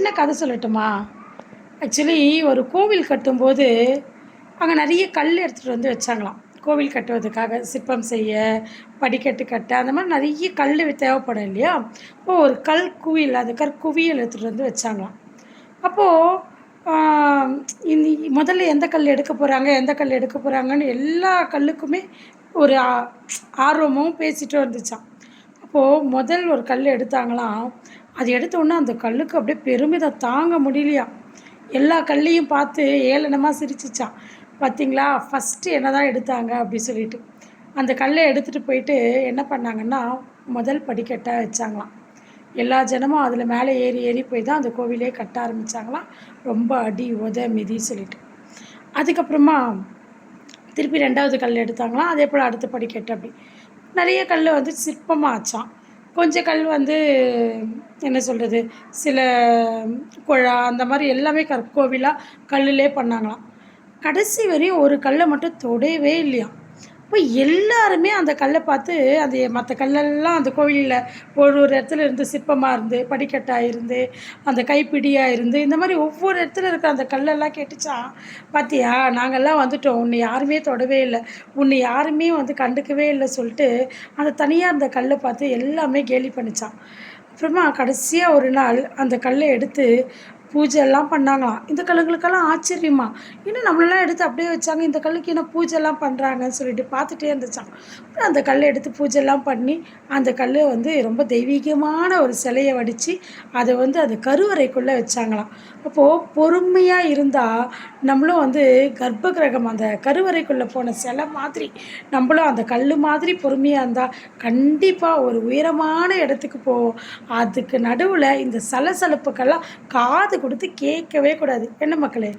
சின்ன கதை சொல்லட்டுமா? ஆக்சுவலி ஒரு கோவில் கட்டும்போது, அங்கே நெறைய கல் எடுத்துகிட்டு வந்து வச்சாங்களாம். கோவில் கட்டுவதற்காக சிற்பம் செய்ய, படிக்கட்டு கட்ட அந்த மாரி நெறைய கல் தேவைப்படும் இல்லையா? அப்போ ஒரு கல் குவியல் அது கற்குவியல் எடுத்துகிட்டு வந்து வச்சாங்களாம். அப்போ ஆ இனி முதல்ல எந்த கல் எடுக்க போறாங்க, எந்த கல் எடுக்க போறாங்கன்னு எல்லா கல்லுக்குமே ஒரு ஆர்வமும் பேசிட்டும் இருந்துச்சாம். அப்போ முதல் ஒரு கல் எடுத்தாங்களாம். அது எடுத்த உடனே அந்த கல்லுக்கு அப்படியே பெருமிதம் தாங்க முடியலையாம். எல்லா கல்லையும் பார்த்து ஏளனமா சிரிச்சுச்சாம். "பார்த்தீங்களா, ஃபர்ஸ்ட்டு என்ன தான் எடுத்தாங்க" அப்படி சொல்லிட்டு. அந்த கல்ல எடுத்துட்டு போயிட்டு என்ன பண்ணாங்கன்னா, முதல் படிக்கட்டா வச்சாங்களாம். எல்லா ஜனமும் அதில மேலே ஏறி ஏறி போய் தான் அந்த கோவிலே கட்ட ஆரம்பிச்சாங்களாம். ரொம்ப அடி, உத, மிதி சொல்லிட்டு. அதுக்கப்புறமா திருப்பி 2வது கல் எடுத்தாங்களாம். அதேபோல அடுத்த படிக்கட்டு அப்படி. நெறைய கல் வந்து சிற்பமா ஆச்சாம். கொஞ்சம் கல் வந்து என்ன சொல்றது, சில குழா அந்த மாரி எல்லாமே கற்கோவிலா கல்லுலே பண்ணாங்களாம். கடைசி வரையும் ஒரு கல்ல மட்டும் தொடவே இல்லையாம். அப்ப எல்லாருமே அந்த கல்ல பார்த்து அது மத்த கல்லெல்லாம் அந்த கோவில்ல ஒரு ஒரு இடத்துல இருந்து சிற்பமா இருந்து, படிக்கட்டா இருந்து, அந்த கைப்பிடியா இருந்து, இந்த மாரி ஒவ்வொரு இடத்துல இருக்க அந்த கல்லெல்லாம் கேட்டுச்சாம். "பாத்தியா, நாங்கலாம் வந்துட்டோம். உன்ன யாருமே தொடவே இல்ல. உன்ன யாருமே வந்து கண்டுக்கவே இல்ல" சொல்ட்டு, அந்த தனியா அந்த கல்ல பார்த்து எல்லாமே கேலி பண்ணுச்சாம். அப்புறமா கடைசியா ஒரு நாள் அந்த கல்ல எடுத்து பூஜைலாம் பண்ணாங்களாம். இந்த கல்லுங்களுக்கெல்லாம் ஆச்சரியமா, "என்ன நம்மளலாம் எடுத்து அப்படியே வச்சாங்க, இந்த கல்லுக்கு என்ன பூஜைலாம் பண்றாங்கன்னு" சொல்லிட்டு பார்த்துட்டே இருந்துச்சாம். அப்புறம் அந்த கல்ல எடுத்து பூஜைலாம் பண்ணி, அந்த கல்ல வந்து ரொம்ப தெய்வீகமான ஒரு சிலைய வடிச்சு, அத வந்து அந்த கருவறைக்குள்ள வச்சாங்களாம். அப்போ பொறுமையா இருந்தா, நம்மளும் வந்து கர்ப்ப கிரகம் அந்த கருவறைக்குள்ள போன சிலை மாதிரி, நம்பளும் அந்த கல்லு மாதிரி பொறுமையா இருந்தா, கண்டிப்பா ஒரு உயரமான இடத்துக்கு போவோம். அதுக்கு நடுவுல இந்த சலசலப்புக்கெல்லாம் காது குடுத்து கேட்கவே கூடாது. என்ன மக்களே!